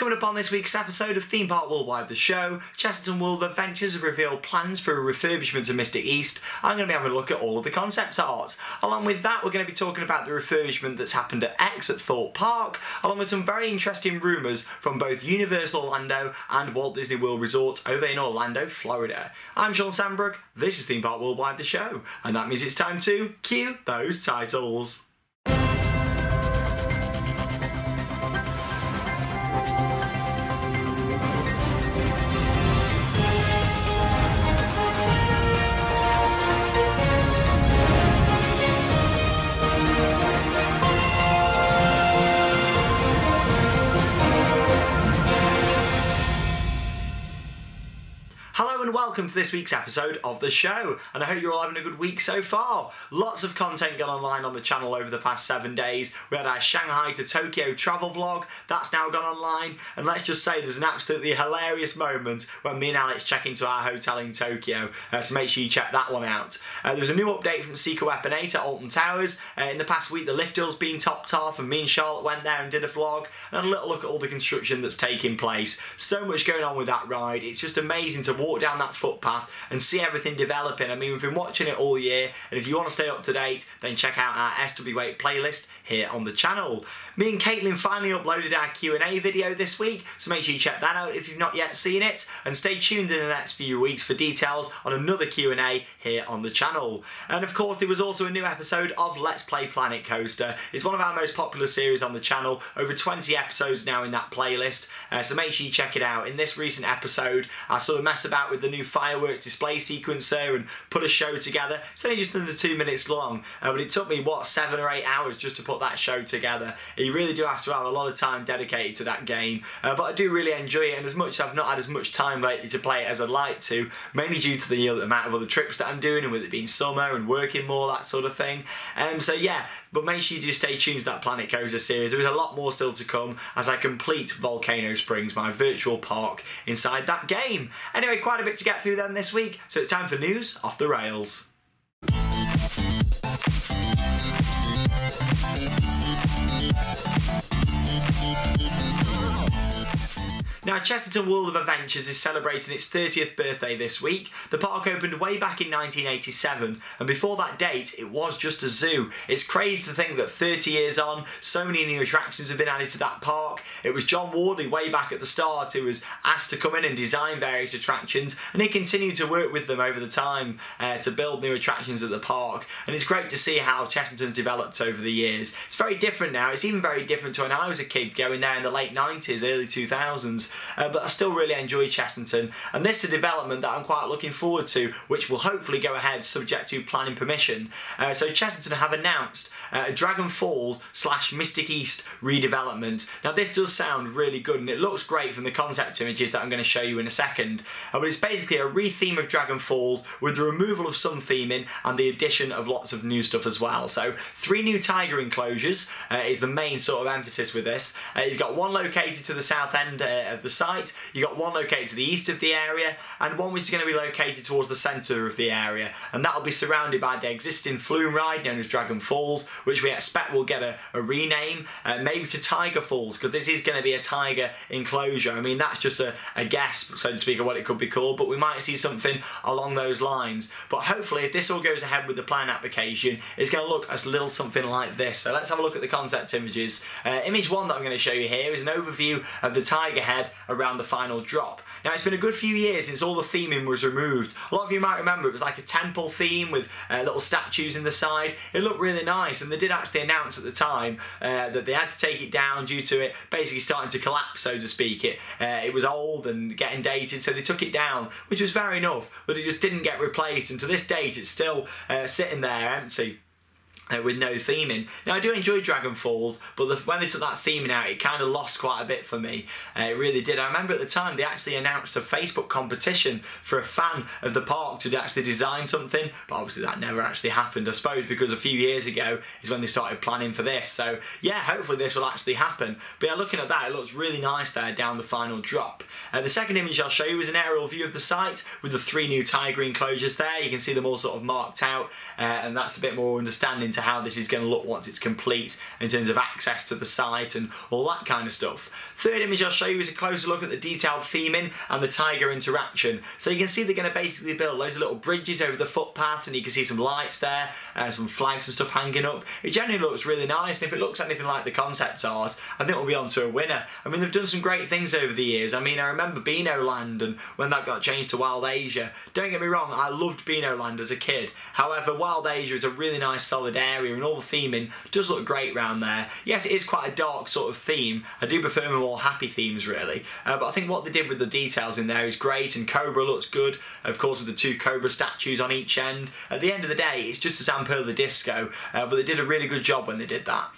Coming up on this week's episode of Theme Park Worldwide the Show, Chessington World of Adventures have revealed plans for a refurbishment of Mystic East. I'm going to be having a look at all of the concept art. Along with that, we're going to be talking about the refurbishment that's happened at X at Thorpe Park, along with some very interesting rumours from both Universal Orlando and Walt Disney World Resort over in Orlando, Florida. I'm Shawn Sanbrooke, this is Theme Park Worldwide the Show, and that means it's time to cue those titles. Hello and welcome to this week's episode of the show, and I hope you're all having a good week so far. Lots of content gone online on the channel over the past 7 days. We had our Shanghai to Tokyo travel vlog, that's now gone online, and let's just say there's an absolutely hilarious moment when me and Alex check into our hotel in Tokyo, so make sure you check that one out. There was a new update from Seeker Weapon 8 at Alton Towers. In the past week the lift hill's been topped off, and me and Charlotte went there and did a vlog, and had a little look at all the construction that's taking place. So much going on with that ride, it's just amazing to walk down that footpath and see everything developing. I mean, we've been watching it all year, and if you want to stay up to date, then check out our SW8 playlist here on the channel. Me and Caitlin finally uploaded our Q&A video this week, so make sure you check that out if you've not yet seen it, and stay tuned in the next few weeks for details on another Q&A here on the channel. And of course, there was also a new episode of Let's Play Planet Coaster. It's one of our most popular series on the channel, over 20 episodes now in that playlist, so make sure you check it out. In this recent episode, I sort of mess about with the new fireworks display sequencer and put a show together. It's only just under 2 minutes long, but it took me, what, 7 or 8 hours just to put that show together. You really do have to have a lot of time dedicated to that game, but I do really enjoy it, and as much as I've not had as much time lately to play it as I'd like to, mainly due to the amount of other trips that I'm doing, and with it being summer and working more, that sort of thing. So yeah, but make sure you do stay tuned to that Planet Coaster series. There is a lot more still to come as I complete Volcano Springs, my virtual park inside that game. Anyway, quite a bit to get through then this week, so it's time for news off the rails. Now, Chessington World of Adventures is celebrating its 30th birthday this week. The park opened way back in 1987, and before that date it was just a zoo. It's crazy to think that 30 years on, so many new attractions have been added to that park. It was John Wardley way back at the start who was asked to come in and design various attractions, and he continued to work with them over the time to build new attractions at the park. And it's great to see how Chessington's developed over the years. It's very different now. It's even very different to when I was a kid going there in the late 90s, early 2000s. But I still really enjoy Chessington, and this is a development that I'm quite looking forward to, which will hopefully go ahead subject to planning permission. So Chessington have announced a Dragon Falls / Mystic East redevelopment. Now this does sound really good, and it looks great from the concept images that I'm going to show you in a second, but it's basically a re-theme of Dragon Falls with the removal of some theming and the addition of lots of new stuff as well. So 3 new tiger enclosures is the main sort of emphasis with this. You've got one located to the south end of the site, you've got one located to the east of the area, and one which is going to be located towards the centre of the area, and that'll be surrounded by the existing flume ride known as Dragon Falls, which we expect will get a rename, maybe to Tiger Falls, because this is going to be a tiger enclosure. I mean, that's just a guess, so to speak, of what it could be called, but we might see something along those lines. But hopefully, if this all goes ahead with the plan application, it's going to look a little something like this. So let's have a look at the concept images. Image 1 that I'm going to show you here is an overview of the tiger head around the final drop. Now, it's been a good few years since all the theming was removed. A lot of you might remember it was like a temple theme with little statues in the side. It looked really nice, and they did actually announce at the time that they had to take it down due to it basically starting to collapse, so to speak. It was old and getting dated, so they took it down, which was fair enough, but it just didn't get replaced, and to this date it's still sitting there empty. With no theming. Now, I do enjoy Dragon Falls, but when they took that theming out, it kind of lost quite a bit for me. It really did. I remember at the time they actually announced a Facebook competition for a fan of the park to actually design something, but obviously that never actually happened, I suppose, because a few years ago is when they started planning for this. So yeah, hopefully this will actually happen. But yeah, looking at that, it looks really nice there down the final drop. The second image I'll show you is an aerial view of the site with the 3 new tiger enclosures there. You can see them all sort of marked out, and that's a bit more understanding to how this is going to look once it's complete in terms of access to the site and all that kind of stuff. Third image I'll show you is a closer look at the detailed theming and the tiger interaction. So you can see they're going to basically build loads of little bridges over the footpath, and you can see some lights there, some flags and stuff hanging up. It generally looks really nice, and if it looks anything like the concept art, I think we'll be on to a winner. I mean, they've done some great things over the years. I mean, I remember Beano Land, and when that got changed to Wild Asia. Don't get me wrong, I loved Beano Land as a kid. However, Wild Asia is a really nice solid area, and all the theming does look great around there. Yes, it is quite a dark sort of theme. I do prefer more happy themes really, but I think what they did with the details in there is great, and Cobra looks good, of course, with the two Cobra statues on each end. At the end of the day, it's just a San Pedro the Disco, but they did a really good job when they did that.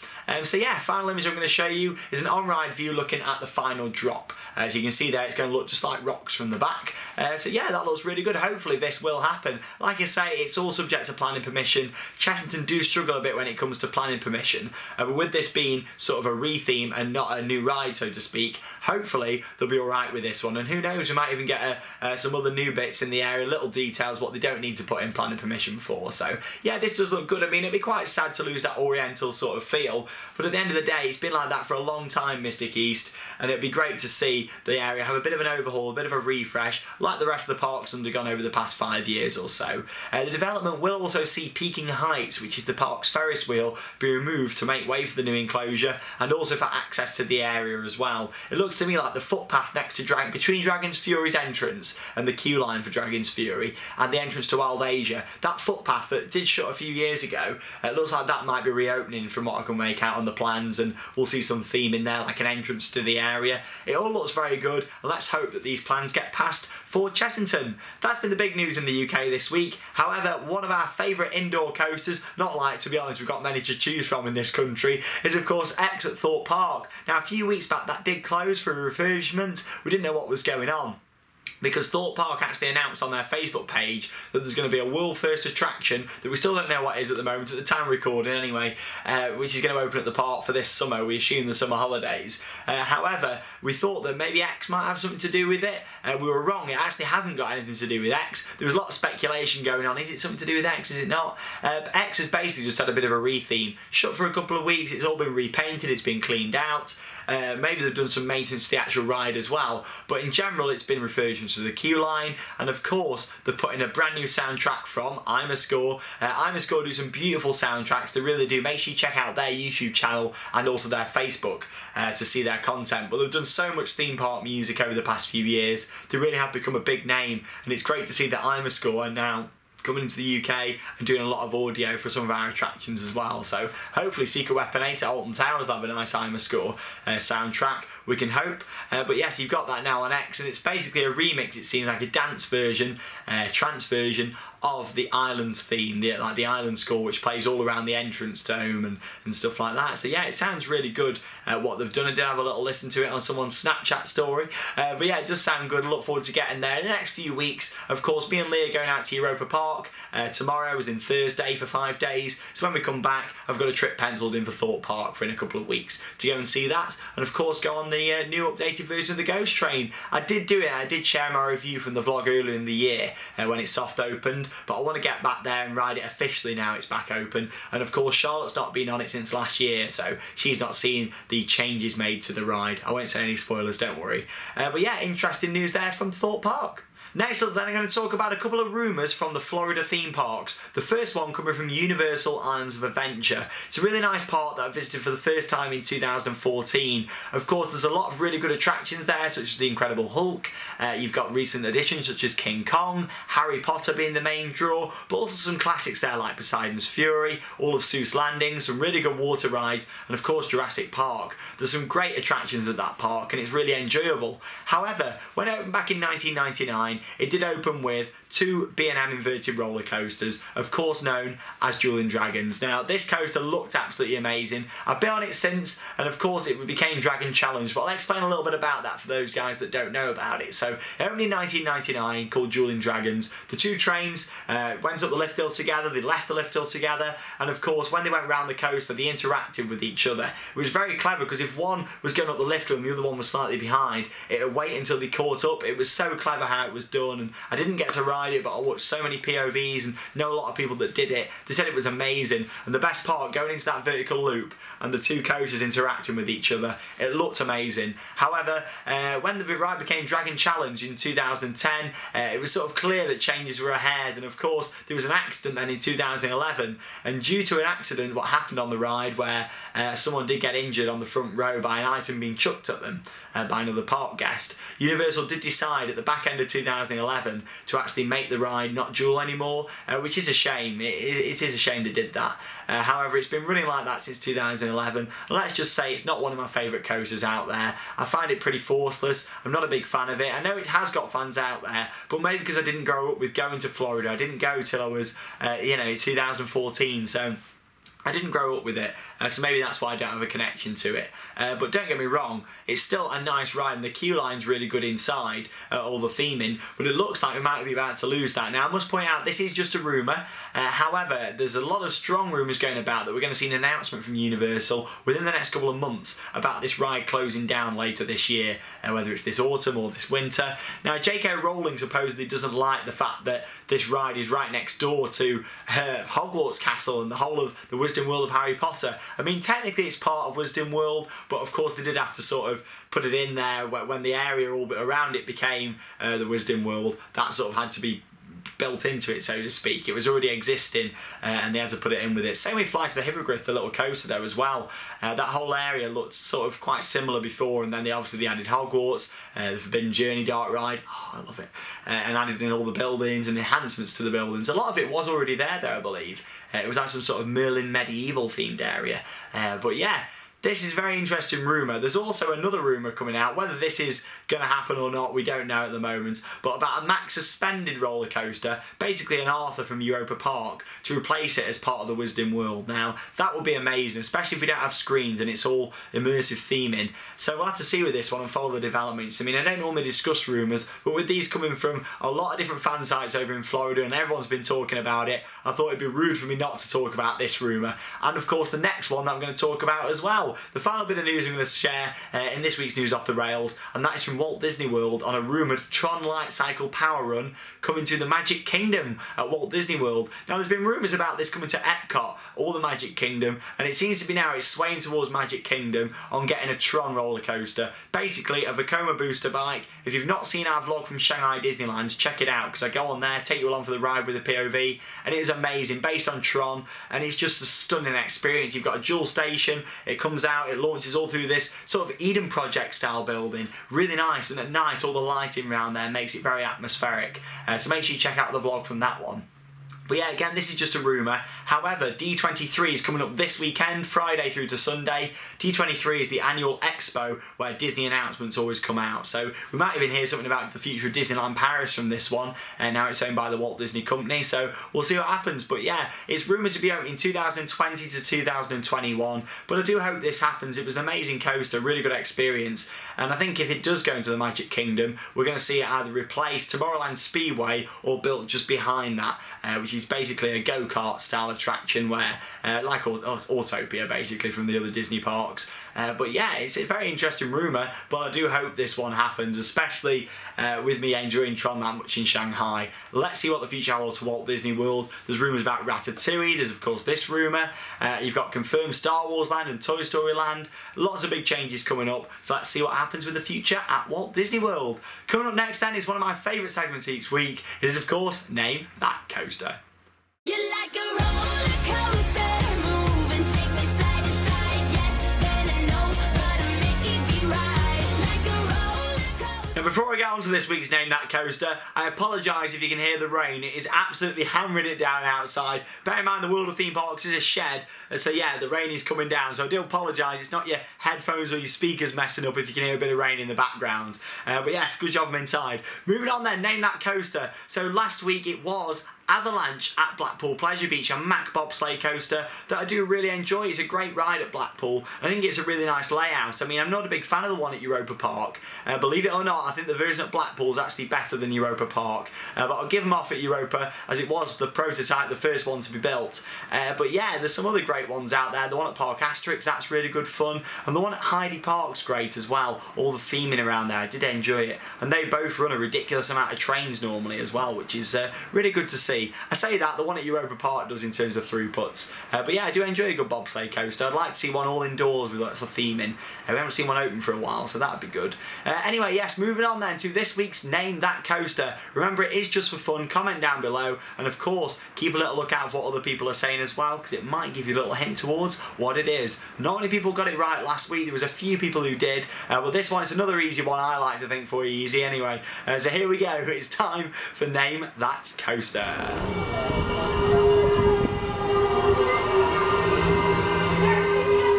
So yeah, final image I'm going to show you is an on-ride view looking at the final drop. As you can see there, it's going to look just like rocks from the back. So yeah, that looks really good. Hopefully this will happen. Like I say, it's all subject to planning permission. Chessington do struggle a bit when it comes to planning permission, but with this being sort of a re-theme and not a new ride, so to speak, hopefully they'll be alright with this one. And who knows, we might even get some other new bits in the area, little details, what they don't need to put in planning permission for. So yeah, this does look good. I mean, it'd be quite sad to lose that oriental sort of feel, but at the end of the day, it's been like that for a long time, Mystic East, and it'd be great to see the area have a bit of an overhaul, a bit of a refresh, like the rest of the park's undergone over the past 5 years or so. The development will also see Peaking Heights, which is the park's Ferris wheel, be removed to make way for the new enclosure, and also for access to the area as well. It looks to me like the footpath next to between Dragon's Fury's entrance and the queue line for Dragon's Fury, and the entrance to Wild Asia, that footpath that did shut a few years ago, it looks like that might be reopening from what I can make out on the plans, and we'll see some theme in there like an entrance to the area. It all looks very good, and let's hope that these plans get passed for Chessington. That's been the big news in the UK this week. However, one of our favourite indoor coasters, not like, to be honest, we've got many to choose from in this country, is of course X at Thorpe Park. Now a few weeks back that did close for a refurbishment. We didn't know what was going on, because Thorpe Park actually announced on their Facebook page that there's going to be a world first attraction that we still don't know what it is at the moment, at the time of recording anyway, which is going to open at the park for this summer, we assume the summer holidays. However, we thought that maybe X might have something to do with it. We were wrong, it actually hasn't got anything to do with X. There was a lot of speculation going on, is it something to do with X, is it not? X has basically just had a bit of a re-theme. Shut for a couple of weeks, it's all been repainted, it's been cleaned out. Maybe they've done some maintenance to the actual ride as well, but in general it's been refurbishments to the queue line, and of course they've put in a brand new soundtrack from IMAscore. IMAscore do some beautiful soundtracks, they really do. Make sure you check out their YouTube channel and also their Facebook to see their content. But they've done so much theme park music over the past few years, they really have become a big name, and it's great to see that IMAscore are now coming into the UK and doing a lot of audio for some of our attractions as well. So hopefully Secret Weapon 8 at Alton Towers will have a nice IMAscore soundtrack, we can hope. But yes, you've got that now on X, and it's basically a remix, it seems like a dance version, trance version of the Islands theme, like the Island score, which plays all around the entrance dome and stuff like that. So yeah, it sounds really good what they've done. I did have a little listen to it on someone's Snapchat story, but yeah, it does sound good. I look forward to getting there in the next few weeks. Of course, me and Lee are going out to Europa Park tomorrow, as in Thursday, for 5 days. So when we come back, I've got a trip penciled in for Thorpe Park for in a couple of weeks to go and see that, and of course go on the new updated version of the Ghost Train. I did do it, I did share my review from the vlog earlier in the year when it soft opened, but I want to get back there and ride it officially now it's back open. And of course Charlotte's not been on it since last year, so she's not seen the changes made to the ride. I won't say any spoilers, don't worry. But yeah, interesting news there from Thorpe Park. Next up then, I'm going to talk about a couple of rumours from the Florida theme parks. The first one coming from Universal Islands of Adventure. It's a really nice park that I visited for the first time in 2014. Of course, there's a lot of really good attractions there, such as the Incredible Hulk. You've got recent additions such as King Kong, Harry Potter being the main draw, but also some classics there like Poseidon's Fury, all of Seuss Landing, some really good water rides, and of course Jurassic Park. There's some great attractions at that park, and it's really enjoyable. However, when it opened back in 1999, it did open with two B&M inverted roller coasters, of course known as Dueling Dragons. Now, this coaster looked absolutely amazing. I've been on it since, and of course it became Dragon Challenge, but I'll explain a little bit about that for those guys that don't know about it. So, it opened in 1999, called Dueling Dragons. The two trains went up the lift hill together, they left the lift hill together, and of course when they went around the coaster, they interacted with each other. It was very clever, because if one was going up the lift hill and the other one was slightly behind, it would wait until they caught up. It was so clever how it was done, and I didn't get to ride it, but I watched so many POVs and know a lot of people that did it. They said it was amazing, and the best part, going into that vertical loop and the two coasters interacting with each other, it looked amazing. However, when the ride became Dragon Challenge in 2010, it was sort of clear that changes were ahead, and of course there was an accident then in 2011, and due to an accident, what happened on the ride where someone did get injured on the front row by an item being chucked at them by another park guest, Universal did decide at the back end of 2011 to actually make the ride not dual anymore, which is a shame. It is a shame they did that. However, it's been running like that since 2011. Let's just say it's not one of my favourite coasters out there. I find it pretty forceless. I'm not a big fan of it. I know it has got fans out there, but maybe because I didn't grow up with going to Florida. I didn't go till I was, 2014, so I didn't grow up with it, so maybe that's why I don't have a connection to it. But don't get me wrong, it's still a nice ride, and the queue line's really good inside, all the theming, but it looks like we might be about to lose that. Now, I must point out, this is just a rumour. However, there's a lot of strong rumours going about that we're going to see an announcement from Universal within the next couple of months about this ride closing down later this year, whether it's this autumn or this winter. Now, J.K. Rowling supposedly doesn't like the fact that this ride is right next door to her Hogwarts Castle and the whole of the Wizarding World of Harry Potter. I mean, technically it's part of Wizarding World, but of course they did have to sort of put it in there when the area all around it became the Wizarding World. That sort of had to be built into it, so to speak. It was already existing, and they had to put it in with it. Same with Flight of the Hippogriff, the little coaster though as well. That whole area looked sort of quite similar before, and then they obviously added Hogwarts, the Forbidden Journey dark ride. Oh, I love it. And added in all the buildings and enhancements to the buildings. A lot of it was already there though, I believe. It was like some sort of Merlin medieval themed area. But yeah, this is a very interesting rumour. There's also another rumour coming out. Whether this is going to happen or not, we don't know at the moment. But about a max suspended roller coaster, basically an Arthur from Europa Park, to replace it as part of the Wizarding World. Now, that would be amazing, especially if we don't have screens and it's all immersive theming. So we'll have to see with this one and follow the developments. I mean, I don't normally discuss rumours, but with these coming from a lot of different fan sites over in Florida and everyone's been talking about it, I thought it'd be rude for me not to talk about this rumour. And of course, the next one that I'm going to talk about as well. The final bit of news I'm going to share in this week's News Off the Rails, and that is from Walt Disney World on a rumoured Tron Light Cycle Power Run coming to the Magic Kingdom at Walt Disney World. Now, there's been rumours about this coming to Epcot or the Magic Kingdom, and it seems to be now it's swaying towards Magic Kingdom on getting a Tron roller coaster. Basically, a Vekoma booster bike. If you've not seen our vlog from Shanghai Disneyland, check it out, because I go on there, take you along for the ride with a POV, and it is amazing, based on Tron, and it's just a stunning experience. You've got a dual station, it comes out, it launches all through this sort of Eden Project style building. Really nice, and at night all the lighting around there makes it very atmospheric. So make sure you check out the vlog from that one. But yeah, again, this is just a rumour. However, D23 is coming up this weekend, Friday through to Sunday. D23 is the annual expo where Disney announcements always come out. So we might even hear something about the future of Disneyland Paris from this one. And now it's owned by the Walt Disney Company, so we'll see what happens. But yeah, it's rumoured to be open in 2020 to 2021. But I do hope this happens. It was an amazing coaster, really good experience. And I think if it does go into the Magic Kingdom, we're going to see it either replace Tomorrowland Speedway or built just behind that, which is basically a go-kart style attraction where, like Autopia basically from the other Disney parks. But yeah, it's a very interesting rumour, but I do hope this one happens, especially with me enjoying Tron that much in Shanghai. Let's see what the future holds for Walt Disney World. There's rumours about Ratatouille, there's of course this rumour, you've got confirmed Star Wars Land and Toy Story Land, lots of big changes coming up, so let's see what happens with the future at Walt Disney World. Coming up next then is one of my favourite segments each week. It is of course Name That Coaster. You're like a roller coaster, move and shake me side to side. Yes, then I know, but I'm making you ride like a roller coaster. Now, before I get on to this week's Name That Coaster, I apologise if you can hear the rain. It is absolutely hammering it down outside. Bear in mind the World of Theme Parks is a shed, so yeah, the rain is coming down, so I do apologise. It's not your headphones or your speakers messing up if you can hear a bit of rain in the background. But yes, good job I'm inside. Moving on then, Name That Coaster. So last week it was Avalanche at Blackpool Pleasure Beach, a Mack bobsleigh coaster that I do really enjoy. It's a great ride at Blackpool. I think it's a really nice layout. I mean, I'm not a big fan of the one at Europa Park. Believe it or not, I think the version at Blackpool is actually better than Europa Park. But I'll give them off at Europa, as it was the prototype, the first one to be built. But yeah, there's some other great ones out there. The one at Park Asterix, that's really good fun. And the one at Heidi Park's great as well. All the theming around there, I did enjoy it. And they both run a ridiculous amount of trains normally as well, which is really good to see. I say that, the one at Europa Park does in terms of throughputs. But yeah, I do enjoy a good bobsleigh coaster. I'd like to see one all indoors with lots of theming. We haven't seen one open for a while, so that'd be good. Anyway, yes, moving on then to this week's Name That Coaster. Remember, it is just for fun. Comment down below, and of course, keep a little look out for what other people are saying as well, because it might give you a little hint towards what it is. Not many people got it right last week. There was a few people who did. Well, this one is another easy one. I like to think for you easy anyway. So here we go. It's time for Name That Coaster.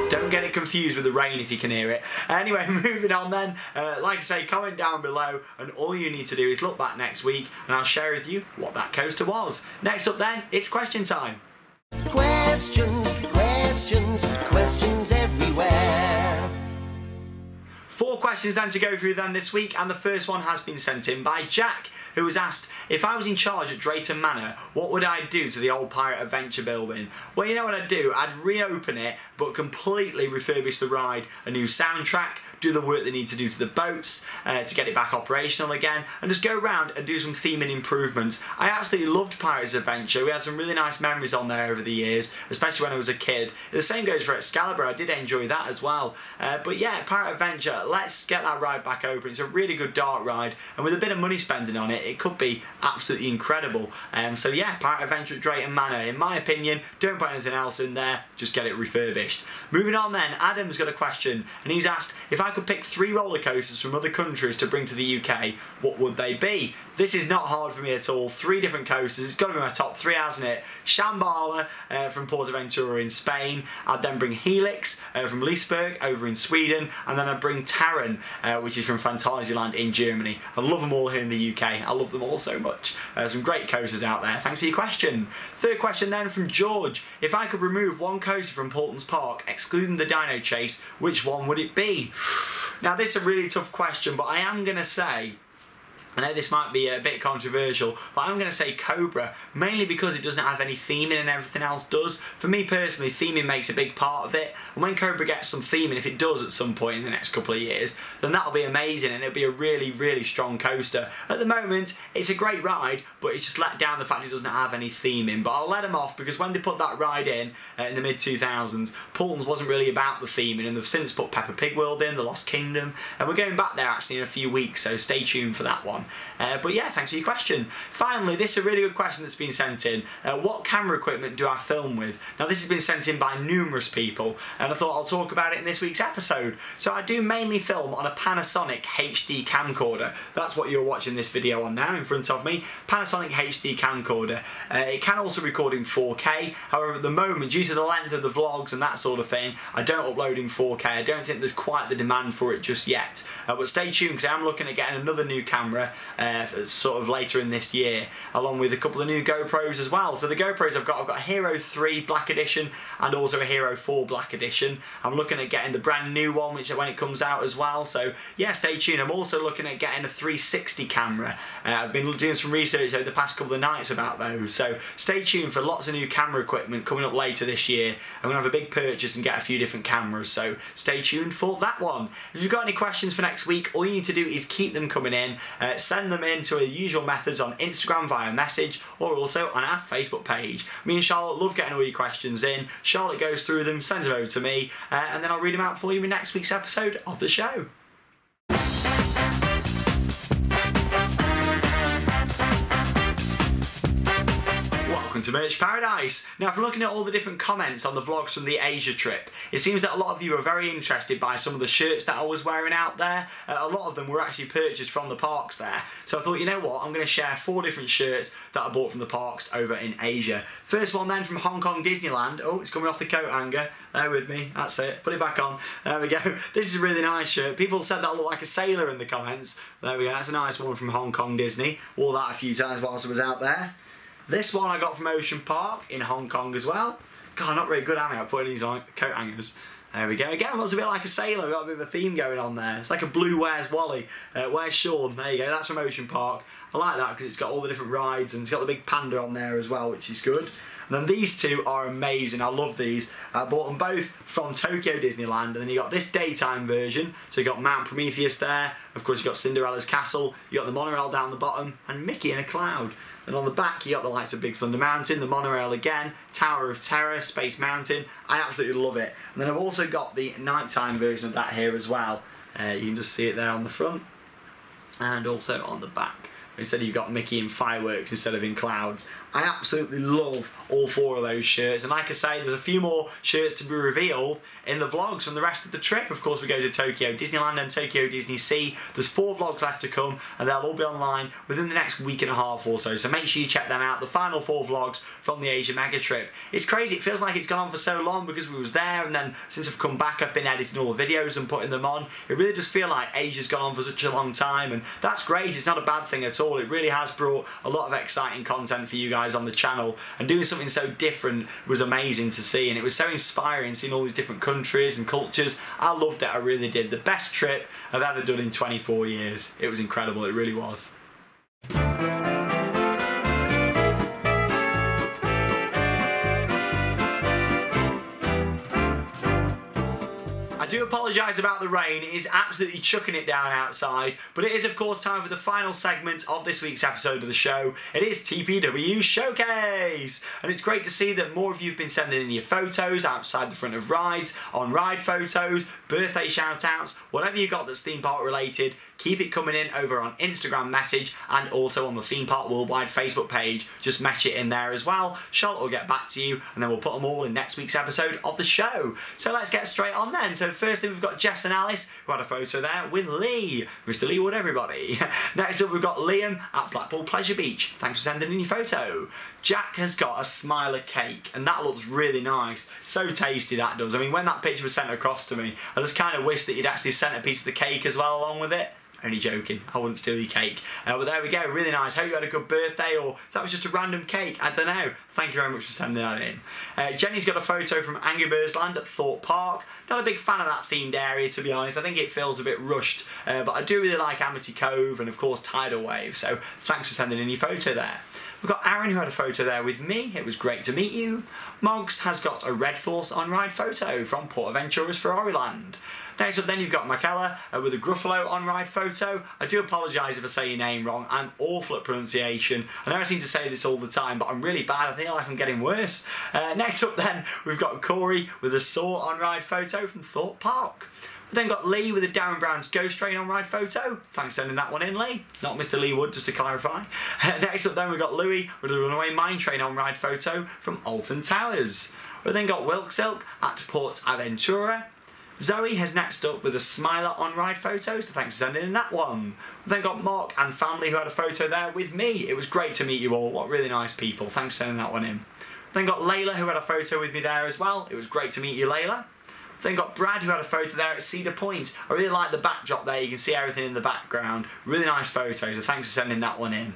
Don't get it confused with the rain if you can hear it. Anyway, moving on then. Like I say, comment down below, and all you need to do is look back next week and I'll share with you what that coaster was. Next up then, it's question time. Questions, questions, questions everywhere. 4 questions then to go through then this week, and the first one has been sent in by Jack, who was asked, if I was in charge at Drayton Manor, what would I do to the old Pirate Adventure building? Well, you know what I'd do? I'd reopen it, but completely refurbish the ride, a new soundtrack, do the work they need to do to the boats to get it back operational again, and just go around and do some theming improvements. I absolutely loved Pirates Adventure. We had some really nice memories on there over the years, especially when I was a kid. The same goes for Excalibur. I did enjoy that as well. But yeah, Pirate Adventure, let's get that ride back open. It's a really good dark ride, and with a bit of money spending on it, it could be absolutely incredible. So yeah, Pirate Adventure at Drayton Manor. In my opinion, don't put anything else in there, just get it refurbished. Moving on then, Adam's got a question, and he's asked, if I could pick 3 roller coasters from other countries to bring to the UK, what would they be? This is not hard for me at all. 3 different coasters. It's got to be my top 3, hasn't it? Shambhala from Portaventura in Spain. I'd then bring Helix from Liseberg over in Sweden, and then I'd bring Taron, which is from Phantasialand in Germany. I love them all here in the UK. I love them all so much. Some great coasters out there. Thanks for your question. Third question then from George. If I could remove one coaster from Paulton's Park, excluding the Dino Chase, which one would it be? Now, this is a really tough question, but I am going to say, I know this might be a bit controversial, but I'm going to say Cobra, mainly because it doesn't have any theming and everything else does. For me personally, theming makes a big part of it, and when Cobra gets some theming, if it does at some point in the next couple of years, then that'll be amazing, and it'll be a really, really strong coaster. At the moment, it's a great ride, but it's just let down the fact it doesn't have any theming. But I'll let them off, because when they put that ride in the mid-2000s, Paulton's wasn't really about the theming, and they've since put Peppa Pig World in, The Lost Kingdom, and we're going back there actually in a few weeks, so stay tuned for that one. But yeah, thanks for your question. Finally, this is a really good question that's been sent in. What camera equipment do I film with? Now, this has been sent in by numerous people, and I thought I'll talk about it in this week's episode. So I do mainly film on a Panasonic HD camcorder. That's what you're watching this video on now in front of me. Panasonic HD camcorder. It can also record in 4K. However, at the moment, due to the length of the vlogs and that sort of thing, I don't upload in 4K. I don't think there's quite the demand for it just yet. But stay tuned, because I'm looking at getting another new camera sort of later in this year, along with a couple of new GoPros as well. So the GoPros I've got a Hero 3 Black Edition and also a Hero 4 Black Edition. I'm looking at getting the brand new one, which when it comes out as well. So yeah, stay tuned. I'm also looking at getting a 360 camera. I've been doing some research over the past couple of nights about those. So stay tuned for lots of new camera equipment coming up later this year. I'm going to have a big purchase and get a few different cameras. So stay tuned for that one. If you've got any questions for next week, all you need to do is keep them coming in. Send them in to the usual methods on Instagram via message, or also on our Facebook page. Me and Charlotte love getting all your questions in. Charlotte goes through them, sends them over to me, and then I'll read them out for you in next week's episode of the show. Welcome to Merch Paradise. Now, from looking at all the different comments on the vlogs from the Asia trip, it seems that a lot of you are very interested by some of the shirts that I was wearing out there. A lot of them were actually purchased from the parks there. So I thought, you know what, I'm going to share 4 different shirts that I bought from the parks over in Asia. First one then from Hong Kong Disneyland. Oh, it's coming off the coat hanger. There with me. That's it. Put it back on. There we go. This is a really nice shirt. People said that I look like a sailor in the comments. There we go. That's a nice one from Hong Kong Disney. Wore that a few times whilst I was out there. This one I got from Ocean Park in Hong Kong as well. God, I'm not very good at putting these on coat hangers. There we go. Again, looks a bit like a sailor. We've got a bit of a theme going on there. It's like a blue Where's Wally? Where's Shawn? There you go. That's from Ocean Park. I like that because it's got all the different rides and it's got the big panda on there as well, which is good. And then these two are amazing. I love these. I bought them both from Tokyo Disneyland. And then you got this daytime version. So you got Mount Prometheus there. Of course, you got Cinderella's castle. You got the monorail down the bottom and Mickey in a cloud. And on the back, you got the lights of Big Thunder Mountain, the monorail again, Tower of Terror, Space Mountain. I absolutely love it. And then I've also got the nighttime version of that here as well. You can just see it there on the front and also on the back. Instead you've got Mickey in fireworks instead of in clouds. I absolutely love all four of those shirts, and like I say, there's a few more shirts to be revealed in the vlogs from the rest of the trip. Of course, we go to Tokyo Disneyland and Tokyo Disney Sea. There's 4 vlogs left to come, and they'll all be online within the next week and a half or so make sure you check them out, the final 4 vlogs from the Asia mega trip. It's crazy, it feels like it's gone on for so long because we was there, and then since I've come back I've been editing all the videos and putting them on. It really does feel like Asia's gone on for such a long time, and that's great. It's not a bad thing at all. It really has brought a lot of exciting content for you guys on the channel, and doing something so different was amazing to see, and it was so inspiring seeing all these different countries and cultures. I loved it, I really did. The best trip I've ever done in 24 years. It was incredible, it really was. I do apologise about the rain. It is absolutely chucking it down outside, but it is of course time for the final segment of this week's episode of the show. It is TPW Showcase, and it's great to see that more of you have been sending in your photos outside the front of rides, on ride photos, birthday shout outs, whatever you got that's theme park related. Keep it coming in over on Instagram message and also on the Theme Park Worldwide Facebook page. Just mesh it in there as well. Charlotte will get back to you and then we'll put them all in next week's episode of the show. So let's get straight on then. So firstly we've got Jess and Alice who had a photo there with Lee. Mr. Lee Wood, everybody. Next up we've got Liam at Blackpool Pleasure Beach. Thanks for sending in your photo. Jack has got a smiler cake and that looks really nice. So tasty that does. I mean, when that picture was sent across to me, I just kind of wish that you'd actually sent a piece of the cake as well along with it. Only joking, I wouldn't steal your cake. But there we go, really nice. Hope you had a good birthday, or if that was just a random cake, I don't know. Thank you very much for sending that in. Jenny's got a photo from Angry Birds Land at Thorpe Park. Not a big fan of that themed area, to be honest. I think it feels a bit rushed, but I do really like Amity Cove and of course Tidal Wave, so thanks for sending in your photo there. We've got Aaron who had a photo there with me. It was great to meet you. Moggs has got a Red Force on-ride photo from Port Aventura's Ferrari Land. Next up then you've got Michaela with a Gruffalo on-ride photo. I do apologise if I say your name wrong. I'm awful at pronunciation. I know I seem to say this all the time, but I'm really bad. I feel like I'm getting worse. Next up then we've got Corey with a Saw on-ride photo from Thorpe Park. We've then got Lee with a Darren Brown's Ghost Train on-ride photo. Thanks for sending that one in, Lee. Not Mr. Lee Wood, just to clarify. Next up then we've got Louis with a Runaway Mine Train on-ride photo from Alton Towers. We've then got Wilk Silk at Port Aventura. Zoe has next up with a Smiler on-ride photo, so thanks for sending in that one. We've then got Mark and family who had a photo there with me. It was great to meet you all. What really nice people. Thanks for sending that one in. We've then got Layla who had a photo with me there as well. It was great to meet you, Layla. Then got Brad who had a photo there at Cedar Point. I really like the backdrop there, you can see everything in the background. Really nice photo, so thanks for sending that one in.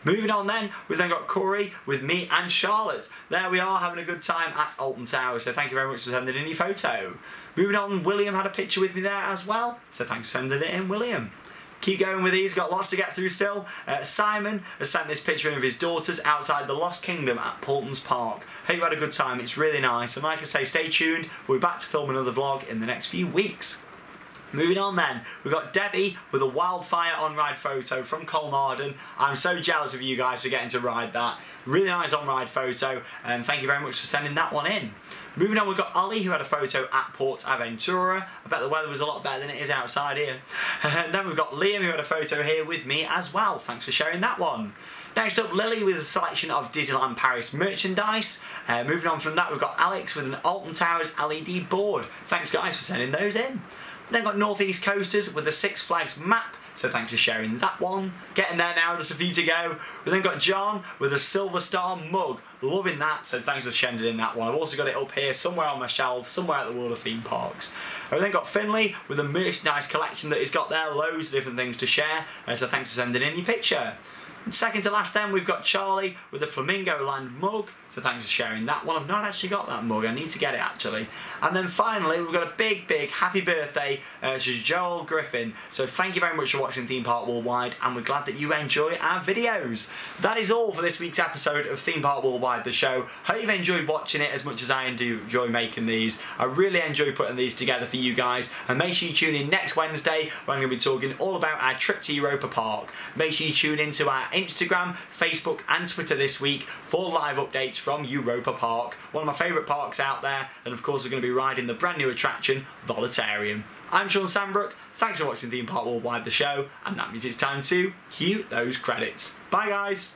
Moving on then, we've then got Corey with me and Charlotte. There we are, having a good time at Alton Towers, so thank you very much for sending in your photo. Moving on, William had a picture with me there as well, so thanks for sending it in, William. Keep going with these, got lots to get through still. Simon has sent this picture in of his daughters outside the Lost Kingdom at Paulton's Park. Hope you had a good time, it's really nice. And like I say, stay tuned, we'll be back to film another vlog in the next few weeks. Moving on then, we've got Debbie with a wildfire on-ride photo from Colmarden. I'm so jealous of you guys for getting to ride that. Really nice on-ride photo, and thank you very much for sending that one in. Moving on, we've got Ollie who had a photo at Port Aventura. I bet the weather was a lot better than it is outside here. And then we've got Liam who had a photo here with me as well. Thanks for sharing that one. Next up, Lily with a selection of Disneyland Paris merchandise. Moving on from that, we've got Alex with an Alton Towers LED board. Thanks guys for sending those in. We've then got Northeast Coasters with a Six Flags map, so thanks for sharing that one. Getting there now, just a few to go. We've then got John with a Silver Star mug. Loving that, so thanks for sharing in that one. I've also got it up here somewhere on my shelf, somewhere at the World of Theme Parks. We've then got Finley with a merchandise collection that he's got there, loads of different things to share, so thanks for sending in your picture. And second to last then, we've got Charlie with the Flamingo Land mug. So thanks for sharing that one. I've not actually got that mug. I need to get it actually. And then finally, we've got a big happy birthday to Joel Griffin. So thank you very much for watching Theme Park Worldwide, and we're glad that you enjoy our videos. That is all for this week's episode of Theme Park Worldwide, the show. Hope you've enjoyed watching it as much as I do enjoy making these. I really enjoy putting these together for you guys. And make sure you tune in next Wednesday, where I'm going to be talking all about our trip to Europa Park. Make sure you tune into our Instagram, Facebook and Twitter this week for live updates from Europa Park, one of my favourite parks out there, and of course we're going to be riding the brand new attraction, Voletarium. I'm Shawn Sanbrooke, thanks for watching Theme Park Worldwide, the show, and that means it's time to cue those credits. Bye guys!